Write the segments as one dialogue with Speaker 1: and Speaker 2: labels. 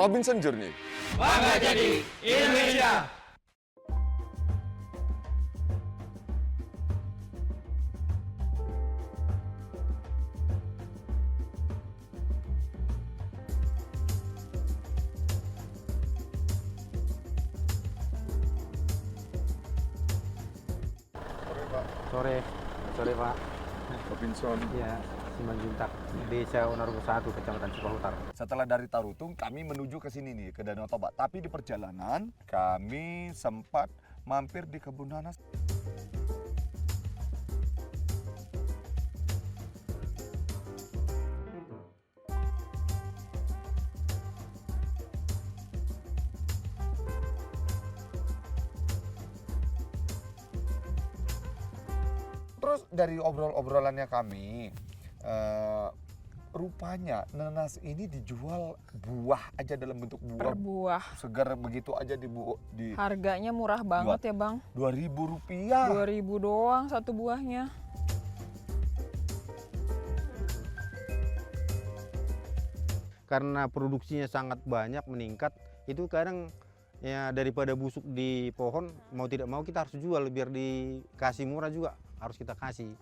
Speaker 1: Robinson Journey.
Speaker 2: Bangga jadi Indonesia.
Speaker 3: Sore Pak.
Speaker 1: Robinson.
Speaker 3: Ya, Simanjuntak, Desa Onarugo 1, Kecamatan Cipahutar.
Speaker 1: Setelah dari Tarutung, kami menuju ke sini nih, ke Danau Toba. Tapi di perjalanan, kami sempat mampir di kebun nanas. Terus dari obrolannya kami, rupanya nanas ini dijual buah aja dalam bentuk
Speaker 4: Per
Speaker 1: buah.
Speaker 4: buah.
Speaker 1: Segar begitu aja di
Speaker 4: Harganya murah banget ya Bang.
Speaker 1: Rp2.000.
Speaker 4: 2.000 doang satu buahnya.
Speaker 3: Karena produksinya sangat banyak meningkat, itu kadang ya daripada busuk di pohon, mau tidak mau kita harus jual biar dikasih murah juga harus kita kasih.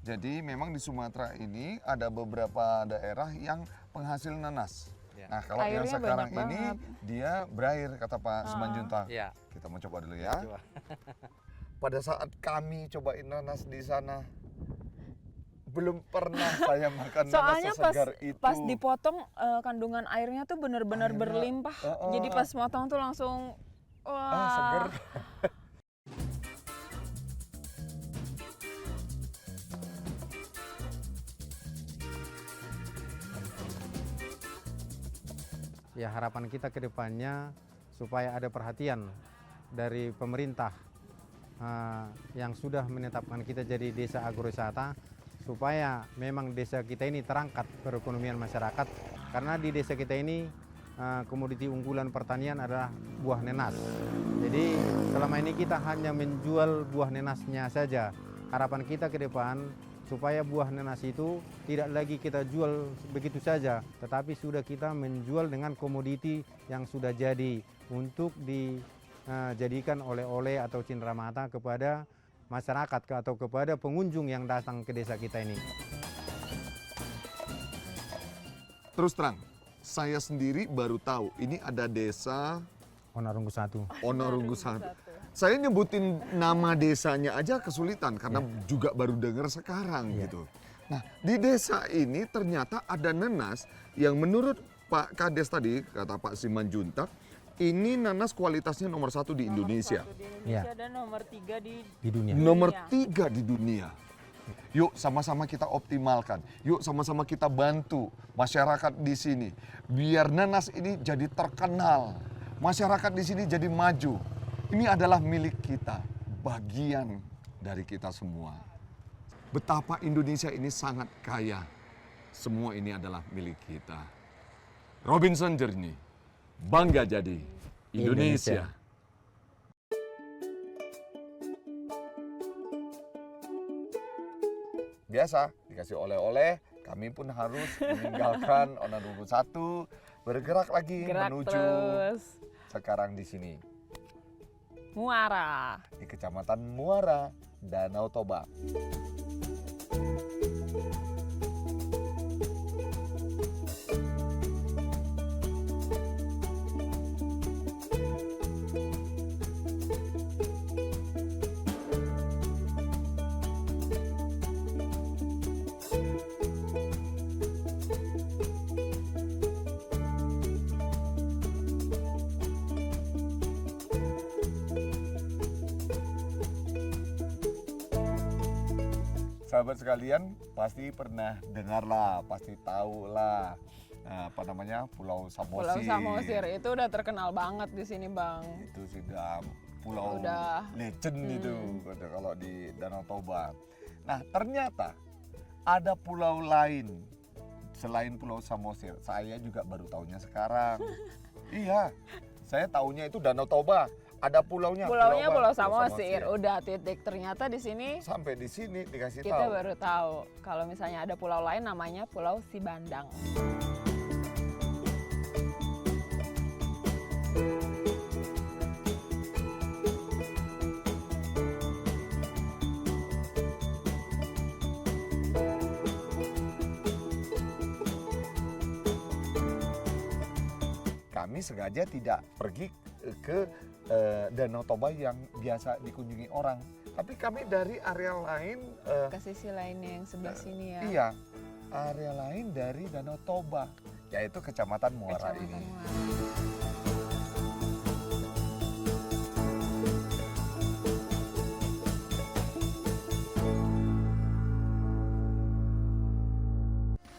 Speaker 1: Jadi memang di Sumatera ini ada beberapa daerah yang penghasil nanas.
Speaker 3: Ya.
Speaker 1: Nah kalau yang
Speaker 4: Airnya
Speaker 1: sekarang
Speaker 4: banyak
Speaker 1: ini
Speaker 4: banget.
Speaker 1: dia berair kata Pak Simanjuntak.
Speaker 3: Ya.
Speaker 1: Kita mau coba dulu ya.
Speaker 3: Coba.
Speaker 1: Pada saat kami cobain nanas di sana, belum pernah saya makan
Speaker 4: Soalnya
Speaker 1: nanas sesegar itu.
Speaker 4: pas dipotong kandungan airnya tuh benar-benar
Speaker 1: Airnya,
Speaker 4: berlimpah. Jadi pas motong tuh langsung wah.
Speaker 1: Seger.
Speaker 3: Ya harapan kita ke depannya supaya ada perhatian dari pemerintah yang sudah menetapkan kita jadi desa agrowisata, supaya memang desa kita ini terangkat perekonomian masyarakat, karena di desa kita ini komoditi unggulan pertanian adalah buah nenas. Jadi selama ini kita hanya menjual buah nenasnya saja. Harapan kita ke depan supaya buah nenas itu tidak lagi kita jual begitu saja, tetapi sudah kita menjual dengan komoditi yang sudah jadi untuk dijadikan oleh-oleh atau cenderamata kepada masyarakat atau kepada pengunjung yang datang ke desa kita ini.
Speaker 1: Terus terang, saya sendiri baru tahu ini ada desa
Speaker 3: Onarugo 1.
Speaker 1: Onarugo 1. Saya nyebutin nama desanya aja kesulitan karena juga baru dengar sekarang gitu. Nah, di desa ini ternyata ada nanas yang menurut Pak Kades tadi, kata Pak Simanjuntak, ini nanas kualitasnya nomor 1 di Indonesia.
Speaker 4: Nomor 1 di Indonesia dan nomor 3 di
Speaker 3: dunia.
Speaker 1: Nomor 3 di dunia. Yuk sama-sama kita optimalkan. Yuk sama-sama kita bantu masyarakat di sini. Biar nanas ini jadi terkenal. Masyarakat di sini jadi maju. Ini adalah milik kita, bagian dari kita semua. Betapa Indonesia ini sangat kaya. Semua ini adalah milik kita. Robinson Journey, bangga jadi Indonesia. Biasa, dikasih oleh-oleh, kami pun harus meninggalkan Onarugo 1, bergerak lagi menuju
Speaker 4: terus.
Speaker 1: sekarang di sini.
Speaker 4: Muara.
Speaker 1: Di Kecamatan Muara, Danau Toba. Sahabat sekalian, pasti pernah dengar lah, pasti tahu lah, apa namanya, Pulau Samosir.
Speaker 4: Pulau Samosir itu udah terkenal banget di sini Bang.
Speaker 1: Itu sudah pulau
Speaker 4: Udah.
Speaker 1: legend itu kalau di Danau Toba. Nah ternyata ada pulau lain selain Pulau Samosir. Saya juga baru tahunya sekarang. Iya, saya tahunya itu Danau Toba. ada pulaunya.
Speaker 4: Pulaunya
Speaker 1: apa?
Speaker 4: Pulau Samosir. Udah titik. Ternyata di sini
Speaker 1: Sampai di sini dikasih
Speaker 4: kita
Speaker 1: tahu.
Speaker 4: baru tahu kalau misalnya ada pulau lain namanya Pulau Sibandang.
Speaker 1: Kami sengaja tidak pergi ke Danau Toba yang biasa dikunjungi orang, tapi kami dari area lain.
Speaker 4: Ke sisi lainnya yang sebelah sini ya.
Speaker 1: Iya, area lain dari Danau Toba, yaitu Kecamatan Muara
Speaker 4: Kecamatan
Speaker 1: ini.
Speaker 4: Muara.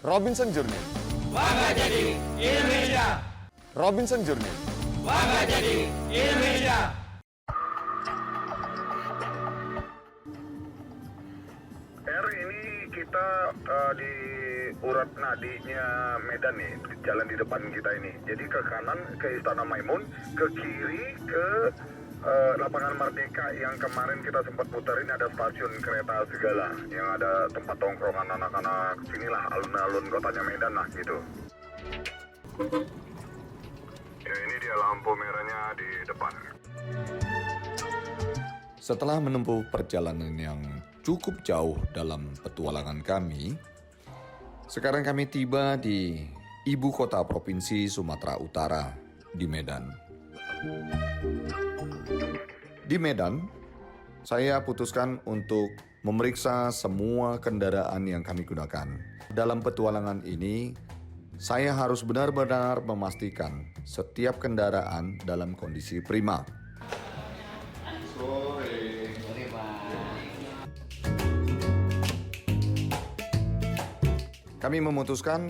Speaker 1: Robinson Journey.
Speaker 2: Bangga jadi Indonesia.
Speaker 1: Robinson Journey.
Speaker 2: Bangga jadi Indonesia.
Speaker 5: Ini kita di urat nadinya Medan nih, jalan di depan kita ini. Jadi ke kanan ke Istana Maimun, ke kiri ke Lapangan Merdeka yang kemarin kita sempat puterin, ada stasiun kereta segala, yang ada tempat tongkrongan anak-anak, sinilah alun-alun kotanya Medan lah gitu. Ya ini dia lampu merahnya di depan.
Speaker 6: Setelah menempuh perjalanan yang cukup jauh dalam petualangan kami, sekarang kami tiba di ibu kota provinsi Sumatera Utara, di Medan. Di Medan, saya putuskan untuk memeriksa semua kendaraan yang kami gunakan. Dalam petualangan ini, saya harus benar-benar memastikan setiap kendaraan dalam kondisi prima. Kami memutuskan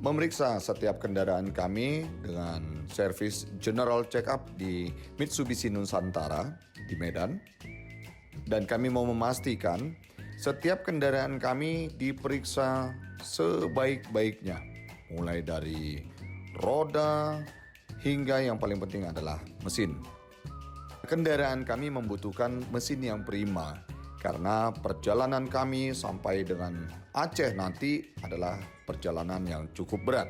Speaker 6: memeriksa setiap kendaraan kami dengan servis general check-up di Mitsubishi Nusantara di Medan. Dan kami mau memastikan setiap kendaraan kami diperiksa sebaik-baiknya. Mulai dari roda hingga yang paling penting adalah mesin. Kendaraan kami membutuhkan mesin yang prima karena perjalanan kami sampai dengan Aceh nanti adalah perjalanan yang cukup berat.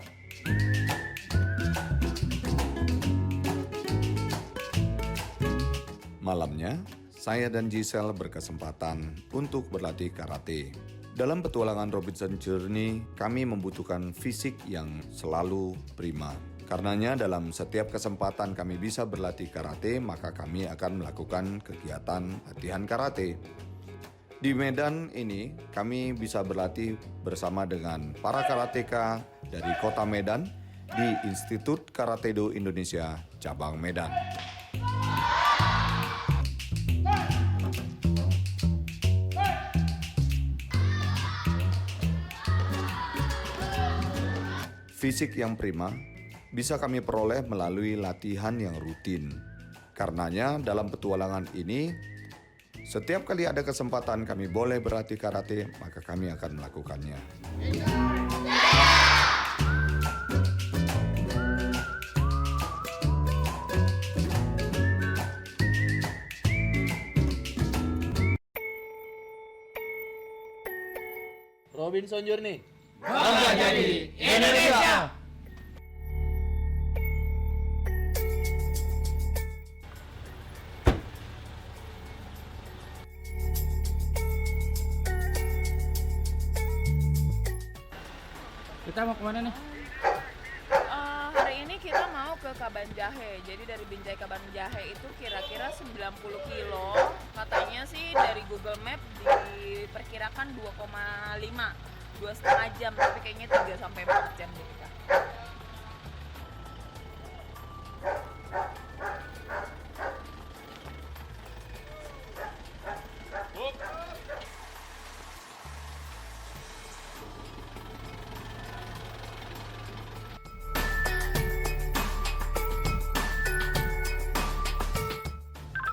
Speaker 6: Malamnya, saya dan Giselle berkesempatan untuk berlatih karate. Dalam petualangan Robinson Journey, kami membutuhkan fisik yang selalu prima. Karenanya dalam setiap kesempatan kami bisa berlatih karate, maka kami akan melakukan kegiatan latihan karate. Di Medan ini, kami bisa berlatih bersama dengan para karateka dari Kota Medan di Institut Karate Do Indonesia, Cabang Medan. Fisik yang prima bisa kami peroleh melalui latihan yang rutin. Karenanya dalam petualangan ini, setiap kali ada kesempatan kami boleh berlatih karate, maka kami akan melakukannya.
Speaker 2: Robinson Journey. Bangga jadi Indonesia. Kita mau kemana nih?
Speaker 4: Hari ini kita mau ke Kaban Jahe. Jadi dari Binjai Kaban Jahe itu kira-kira 90 kilo. Katanya sih dari Google Map diperkirakan 2,5 jam, tapi kayaknya 3 sampai 4 jam deh kita.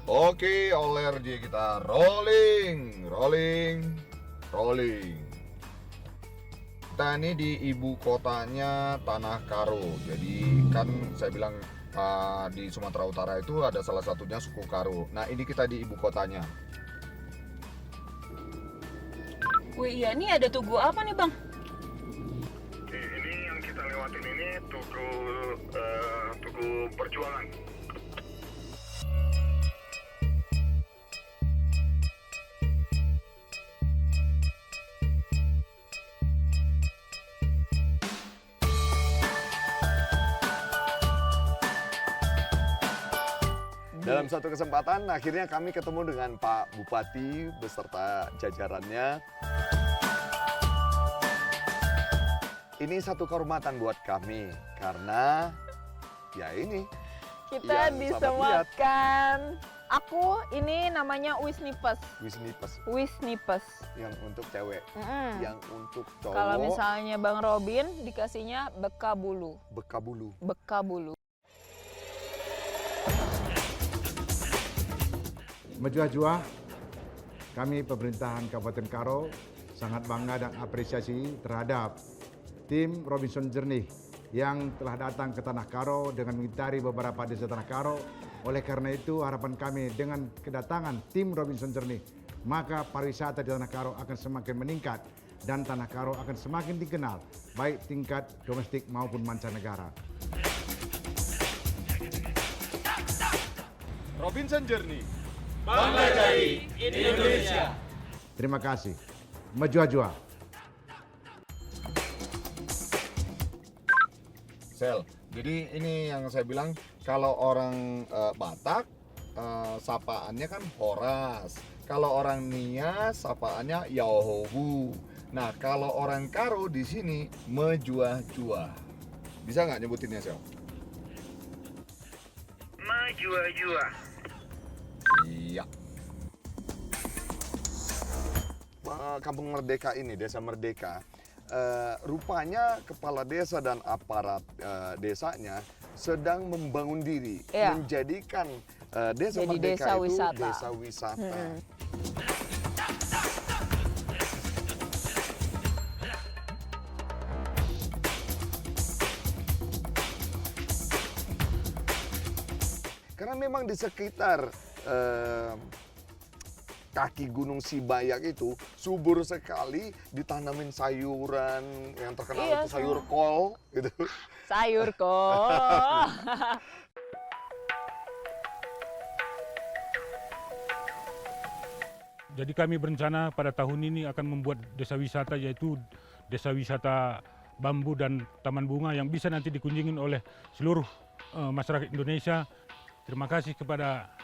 Speaker 1: Oke, oler dia kita rolling. Kita ini di ibu kotanya Tanah Karo. Jadi kan saya bilang di Sumatera Utara itu ada salah satunya suku Karo. Nah ini kita di ibu kotanya.
Speaker 4: Wih iya, ini ada tugu apa nih Bang?
Speaker 5: Ini yang kita lewatin ini Tugu Perjuangan.
Speaker 1: Dalam satu kesempatan akhirnya kami ketemu dengan Pak Bupati beserta jajarannya. Ini satu kehormatan buat kami karena ya ini
Speaker 4: Kita
Speaker 1: yang sahabat
Speaker 4: disematkan. Aku ini namanya Wisnipes.
Speaker 1: Wisnipes
Speaker 4: Wisnipes.
Speaker 1: yang untuk cewek, yang untuk cowok
Speaker 4: Kalau misalnya Bang Robin dikasihnya Bekabulu.
Speaker 1: Bekabulu.
Speaker 4: Bekabulu.
Speaker 7: Menjua-jua, kami pemerintahan Kabupaten Karo sangat bangga dan apresiasi terhadap tim Robinson Jernih yang telah datang ke Tanah Karo dengan mengitari beberapa desa Tanah Karo. Oleh karena itu harapan kami dengan kedatangan tim Robinson Jernih, maka pariwisata di Tanah Karo akan semakin meningkat dan Tanah Karo akan semakin dikenal baik tingkat domestik maupun mancanegara.
Speaker 1: Robinson Journey.
Speaker 2: Bangga jadi Indonesia.
Speaker 7: Terima kasih. Menjua-jua.
Speaker 1: Sel, jadi ini yang saya bilang kalau orang Batak sapaannya kan Horas. Kalau orang Nias sapaannya Yaohobu. Nah, kalau orang Karo di sini Menjua-jua. Bisa nggak nyebutinnya, Sel?
Speaker 5: Menjua-jua.
Speaker 1: Iya. Kampung Merdeka ini, Desa Merdeka, rupanya kepala desa dan aparat desanya sedang membangun diri,
Speaker 4: Iya.
Speaker 1: menjadikan Desa
Speaker 4: Jadi
Speaker 1: Merdeka
Speaker 4: desa
Speaker 1: itu
Speaker 4: wisata.
Speaker 1: desa wisata. Karena memang di sekitar kaki Gunung Sibayak itu subur sekali ditanamin sayuran yang terkenal
Speaker 4: Iya,
Speaker 1: itu sayur kol gitu.
Speaker 4: Sayur kok.
Speaker 8: Jadi kami berencana pada tahun ini akan membuat desa wisata, yaitu desa wisata bambu dan taman bunga yang bisa nanti dikunjungi oleh seluruh masyarakat Indonesia. Terima kasih kepada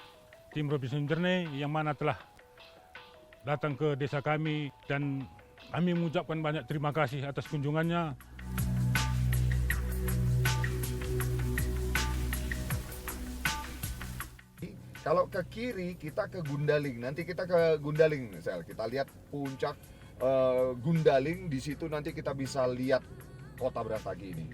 Speaker 8: tim Robinson Journey yang mana telah datang ke desa kami dan kami mengucapkan banyak terima kasih atas kunjungannya.
Speaker 1: Kalau ke kiri kita ke Gundaling. Nanti kita ke Gundaling, Sel. Kita lihat puncak Gundaling. Di situ nanti kita bisa lihat kota Brastagi ini.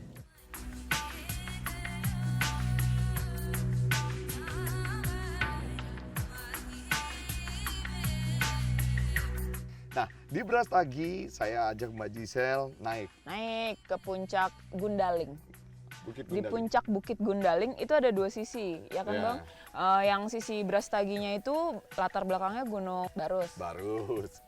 Speaker 1: Nah, di Brastagi saya ajak Mbak Gisel naik
Speaker 4: Naik ke puncak Gundaling.
Speaker 1: Bukit
Speaker 4: Di
Speaker 1: Gundaling.
Speaker 4: puncak Bukit Gundaling itu ada dua sisi, ya kan
Speaker 1: Ya.
Speaker 4: Bang? Yang sisi Brastaginya itu latar belakangnya Gunung Barus.
Speaker 1: Barus.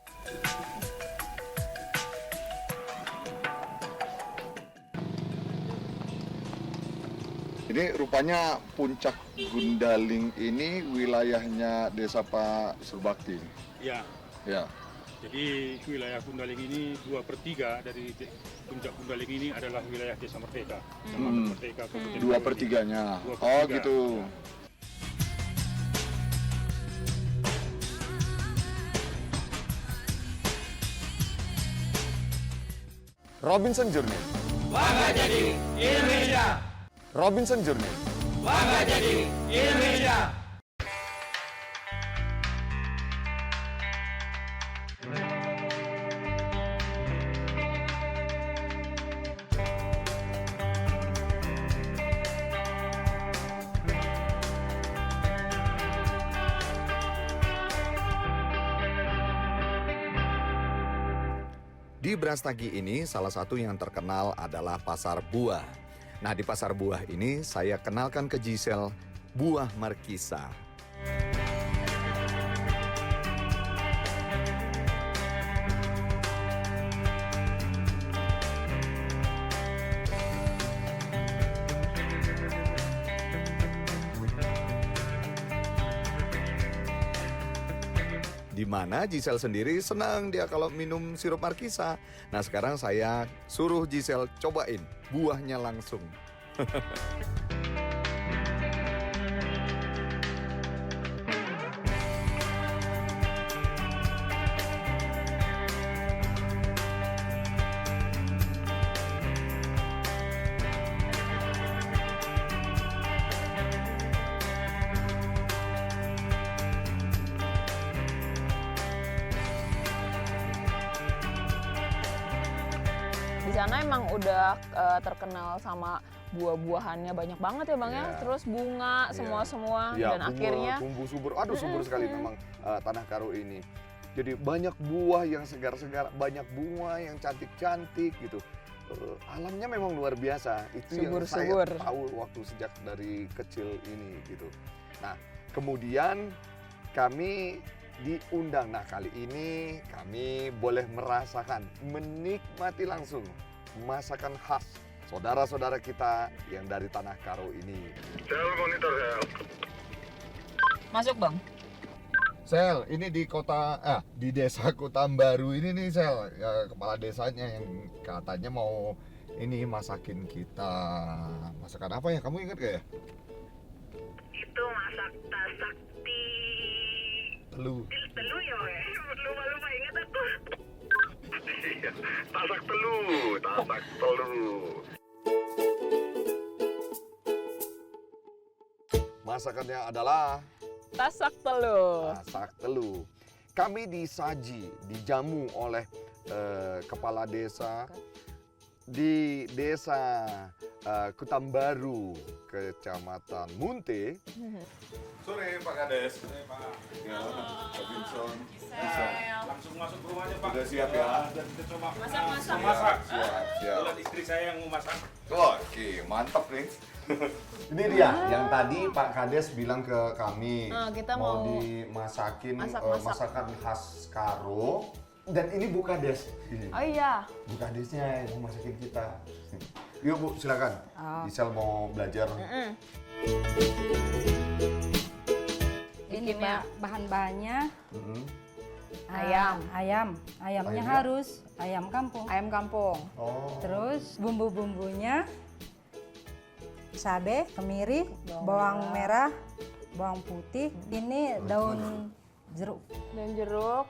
Speaker 1: Ini rupanya puncak Gundaling ini wilayahnya Desa Pak Surbakti.
Speaker 8: Ya,
Speaker 1: Ya.
Speaker 8: jadi wilayah Gundaling ini 2/3 dari puncak Gundaling ini adalah wilayah Desa Merdeka. Kecamatan Merdeka, Kabupaten Karo ini.
Speaker 1: 2/3-nya.
Speaker 8: Dua per
Speaker 1: Oh
Speaker 8: tiga.
Speaker 1: gitu. Robinson Journey.
Speaker 2: Bangga jadi Indonesia.
Speaker 1: Robinson Journey.
Speaker 2: Bangga jadi Indonesia.
Speaker 6: Di Brastagi ini salah satu yang terkenal adalah pasar buah. Nah, di pasar buah ini saya kenalkan ke Giselle buah markisa. Di mana Giselle sendiri senang dia kalau minum sirup markisa. Nah, sekarang saya suruh Giselle cobain buahnya langsung.
Speaker 4: Di sana emang udah terkenal sama buah-buahannya banyak banget ya Bang ya.
Speaker 1: Iya.
Speaker 4: Terus bunga semua-semua
Speaker 1: Ya,
Speaker 4: dan akhirnya
Speaker 1: tumbuh subur. Aduh, subur sekali memang Tanah Karo ini. Jadi banyak buah yang segar-segar, banyak bunga yang cantik-cantik gitu. Alamnya memang luar biasa. Itu yang
Speaker 4: Subur-subur.
Speaker 1: saya tahu waktu sejak dari kecil ini gitu. Nah, kemudian kami diundang. Nah, kali ini kami boleh merasakan, menikmati langsung masakan khas saudara-saudara kita yang dari Tanah Karo ini.
Speaker 5: Sel monitor Sel.
Speaker 4: masuk Bang.
Speaker 1: Sel, ini di desa Kutambaru ini nih Sel, ya, kepala desanya yang katanya mau ini masakin kita. Masakan apa ya? Kamu ingat gak ya?
Speaker 9: Itu masak tasakti
Speaker 1: Telu.
Speaker 9: telu ya weh, lupa ingat aku.
Speaker 5: Iya, tasak telu.
Speaker 1: Masakannya adalah
Speaker 4: Tasak telu.
Speaker 1: masak telu. Kami dijamu oleh kepala desa di desa Kutambaru, Kecamatan Munte.
Speaker 10: Sore Pak Kades. Sore Pak. Ya, Robinson. Bisa.
Speaker 2: Langsung masuk ke rumahnya Pak.
Speaker 10: Sudah siap ya?
Speaker 2: Dan kita coba
Speaker 4: Masak-masak.
Speaker 2: masak.
Speaker 10: Siap, siap.
Speaker 2: Kebetulan istri saya yang mau masak.
Speaker 10: Oke, mantap nih.
Speaker 1: Ini dia yang tadi Pak Kades bilang ke kami
Speaker 4: Kita mau
Speaker 1: dimasakin
Speaker 4: masak-masak.
Speaker 1: masakan khas Karo, dan ini Bu Kades.
Speaker 4: Oh iya.
Speaker 1: Bu Kadesnya yang masakin kita. Yuk Bu, silakan. Giselle mau belajar.
Speaker 11: Ini Mbak, bahan-bahannya
Speaker 1: Mm-mm.
Speaker 11: ayamnya
Speaker 1: Ayamnya?
Speaker 11: harus ayam kampung.
Speaker 4: Ayam kampung.
Speaker 1: Oh.
Speaker 11: Terus bumbu-bumbunya cabai, kemiri,
Speaker 4: Bawang
Speaker 11: bawang merah, bawang putih. Ini daun jeruk,
Speaker 4: Dan jeruk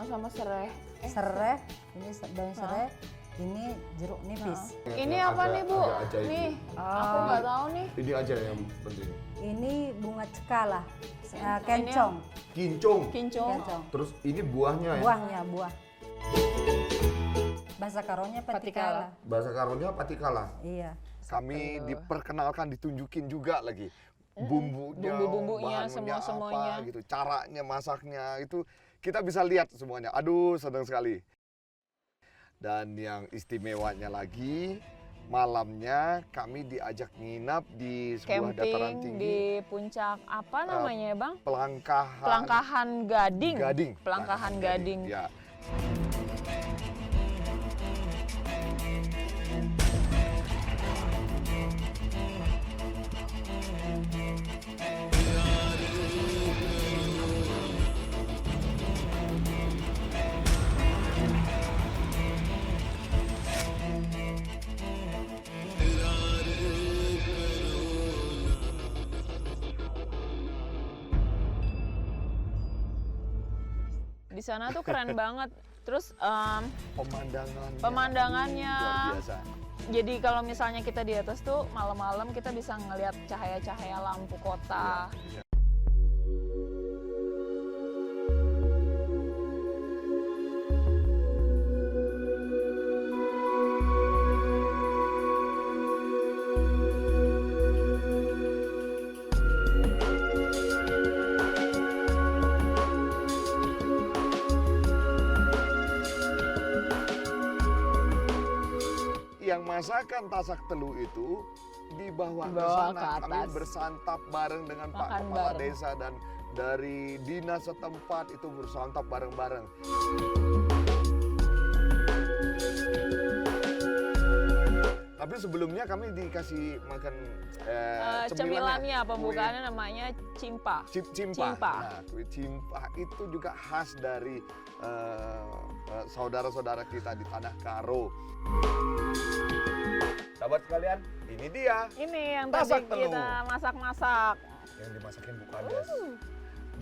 Speaker 4: sama serai.
Speaker 11: serai. Ini daun serai. Ini jeruk nipis.
Speaker 4: Ini
Speaker 1: Yang
Speaker 4: apa nih Bu?
Speaker 1: agak ajaib
Speaker 4: Nih,
Speaker 1: Bu.
Speaker 4: aku nggak tahu nih.
Speaker 1: Ini aja yang penting.
Speaker 11: Ini bunga cekala, kencong,
Speaker 1: Kincung.
Speaker 4: Kincung.
Speaker 11: kencong.
Speaker 1: Terus ini buahnya ya.
Speaker 11: Buahnya, buah. Bahasa Karonya patikala.
Speaker 1: Bahasa Karonya patikala.
Speaker 11: Iya.
Speaker 1: Kami diperkenalkan, ditunjukin juga lagi bumbunya,
Speaker 4: Bumbu-bumbunya,
Speaker 1: bahannya
Speaker 4: semuanya.
Speaker 1: apa gitu, caranya masaknya itu kita bisa lihat semuanya. Aduh, senang sekali. Dan yang istimewanya lagi, malamnya kami diajak nginap di sebuah dataran
Speaker 4: Camping
Speaker 1: tinggi,
Speaker 4: di puncak apa namanya ya Bang?
Speaker 1: Pelangkahan.
Speaker 4: Pelangkahan Gading.
Speaker 1: Gading.
Speaker 4: Pelangkahan Gading.
Speaker 1: Ya.
Speaker 4: Di sana tuh keren banget. Terus
Speaker 1: luar
Speaker 4: pemandangannya.
Speaker 1: biasa.
Speaker 4: Jadi kalau misalnya kita di atas tuh malam-malam kita bisa ngelihat cahaya-cahaya lampu kota.
Speaker 1: Ya. masakan tasak telu itu dibawa ke
Speaker 4: Dibawa
Speaker 1: sana.
Speaker 4: ke
Speaker 1: Kami
Speaker 4: atas.
Speaker 1: bersantap bareng dengan Pak
Speaker 4: Makan
Speaker 1: Kepala
Speaker 4: bareng.
Speaker 1: Desa dan dari dinas setempat itu bersantap bareng-bareng. Tapi sebelumnya kami dikasih makan
Speaker 4: Cemilannya,
Speaker 1: kue
Speaker 4: pembukaannya namanya cimpa.
Speaker 1: cimpa.
Speaker 4: Cimpa.
Speaker 1: Nah, kue cimpa itu juga khas dari saudara-saudara kita di Tanah Karo. Sahabat sekalian, ini dia
Speaker 4: Ini yang
Speaker 1: Tasak
Speaker 4: tadi
Speaker 1: telu.
Speaker 4: kita masak-masak.
Speaker 1: yang dimasakin Bu Kades.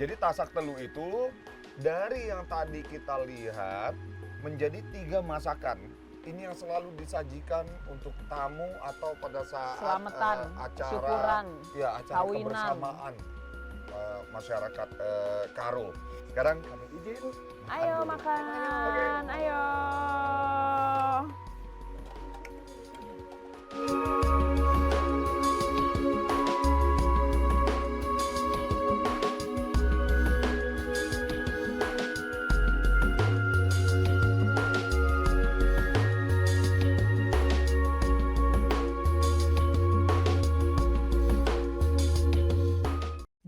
Speaker 1: Jadi tasak telu itu dari yang tadi kita lihat menjadi 3 masakan. Ini yang selalu disajikan untuk tamu atau pada saat
Speaker 4: Selamatan,
Speaker 1: acara
Speaker 4: syukuran,
Speaker 1: ya acara
Speaker 4: kawinan.
Speaker 1: kebersamaan masyarakat Karo. Sekarang kami izin
Speaker 4: Ayo
Speaker 1: dulu.
Speaker 4: makan, ayo.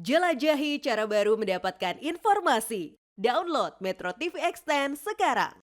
Speaker 12: Jelajahi cara baru mendapatkan informasi. Download Metro TV Extend sekarang.